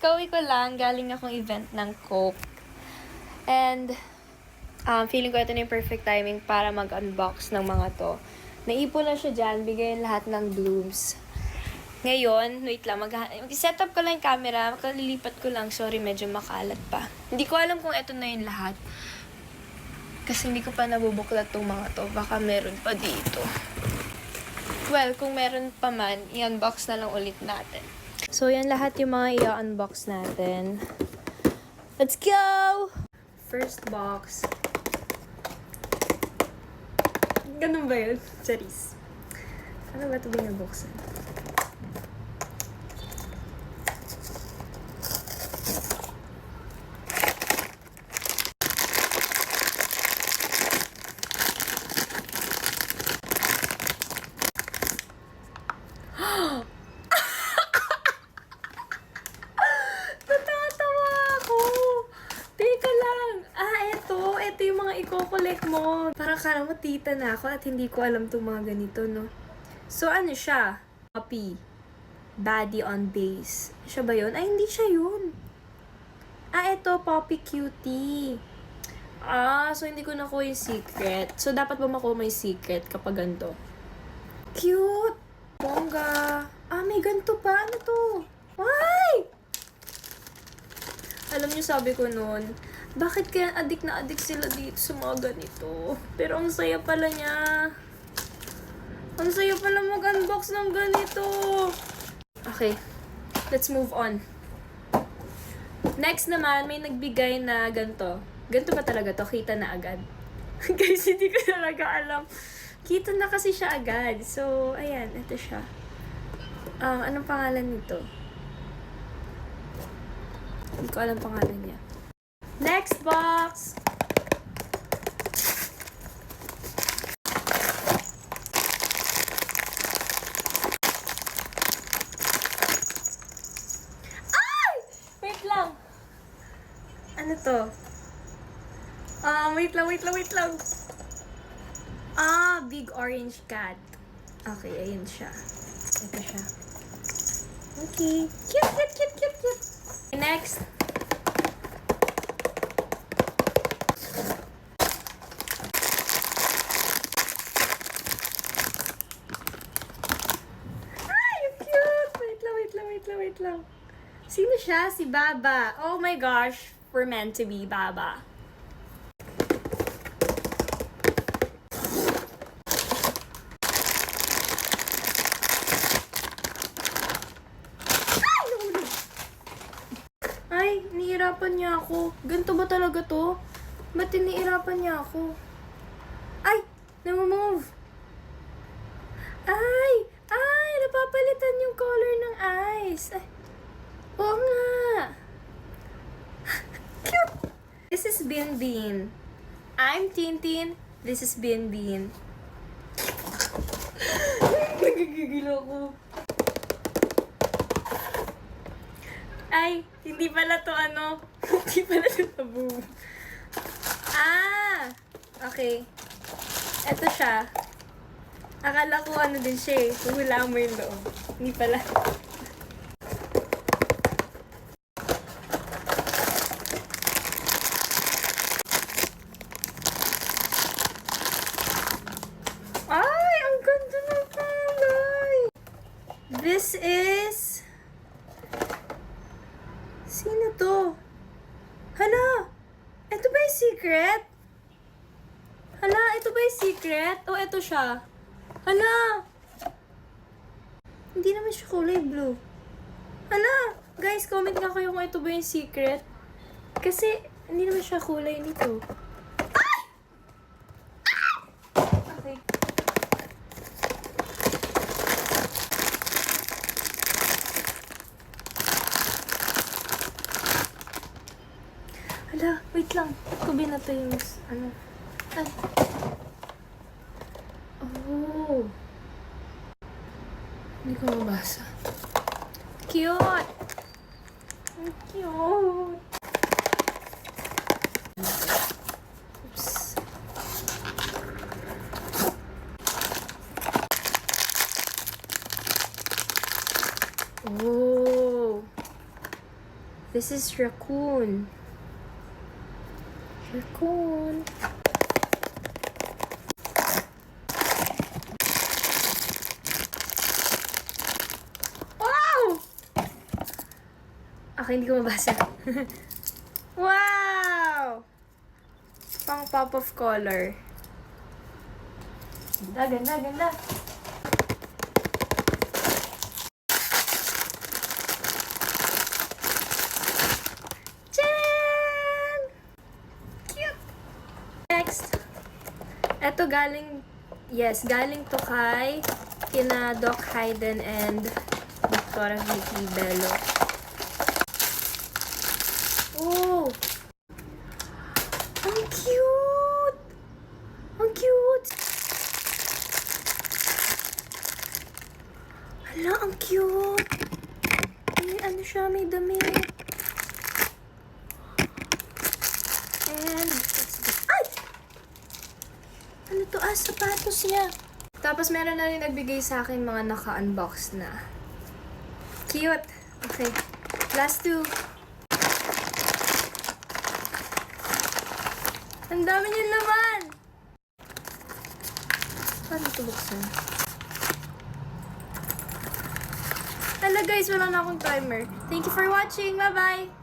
kauwi ko lang. Galing akong event ng Coke. And, feeling ko ito na yung perfect timing para mag-unbox ng mga to. Naipon na siya dyan. Bigayin lahat ng blooms. Ngayon, wait lang. Mag-set up ko lang yung camera. Makalilipat ko lang. Sorry, medyo makalat pa. Hindi ko alam kung ito na yung lahat. Kasi hindi ko pa nabubuklat tong mga to. Baka meron pa dito. Well, kung meron pa man, i-unbox na lang ulit natin. So, yan lahat yung mga i-unbox natin. Let's go! First box. Ganun ba yun? Charis. Ano ba ito binabuksan? Natatawa ako! Teka lang! Ito yung mga i-collect mo. Parang kala mo tita na ako at hindi ko alam itong mga ganito, no? So, ano siya? Poppy. Baddie on base. Siya ba yun? Ay, hindi siya yun. Ito, Poppy Cutie. So hindi ko nakuha yung secret. So, dapat ba makuha mo yung secret kapag ganito? Cute! Bongga! May ganito pa. Ano to? Why? Alam niyo, sabi ko noon, bakit kaya adik na adik sila dito sa mga ganito? Pero ang saya pala niya. Ang saya pala mag-unbox ng ganito. Okay, let's move on. Next naman, may nagbigay na ganito. Ganito ba talaga to? Kita na agad. Guys, hindi ko talaga alam. Kita na kasi siya agad. So, ayan, ito siya. Anong pangalan nito? Hindi ko alam pangalan niya. Next box! Ay! Wait lang. Ano to? Wait lang. Big orange cat. Okay, ayun siya. Ito siya. Okay. Cute. Next. Wait lang. Sino siya? Si Baba. Oh my gosh. We're meant to be, Baba. Ay, nihirapan niya ako. Ganito ba talaga to? Ba't nihirapan niya ako? Ay! Namamove! Ay! Napapalitan yung color ng eyes. Ay. Oo nga. Cute. This is Binbin. I'm Tintin. This is Binbin. Nagigigil ako. Ay, hindi pala to hindi pala to taboo. Okay. Ito siya. Akala ko din siya eh. Huhulaan mo yung loob. Hindi pala. Ay! Ang ganda ng palay! This is... Sino to? Hala! Ito ba yung secret? Hala! Ito ba yung secret? O ito siya? Hala! Hindi naman siya kulay blue. Hala! Guys, comment nga kayo kung ito ba yung secret. Kasi, hindi naman siya kulay nito. Ay! Okay. Hala, wait lang. Kubi na to yung Ay. Oh. Hindi ko mabasa. Cute! Ang cute! Oops. Oh. This is Raccoon. Raccoon. Wow! Okay, hindi ko mabasa. Wow! Pang pop of color. Ganda, ganda, ganda. Tcharan! Cute! Next. Ito galing to kay kina Doc Hayden and Victoria Vicky Bello. Oh! Ang cute! Ang cute! Hala, ang cute! May ano siya, may damit. And, ay! Ano to? Ah, sapatos niya. Tapos meron na rin nagbigay sa akin mga naka-unbox na. Cute! Okay. Last two. Ang dami niyan naman! Paano ito buksan? Hala guys, wala na akong timer. Thank you for watching. Bye-bye!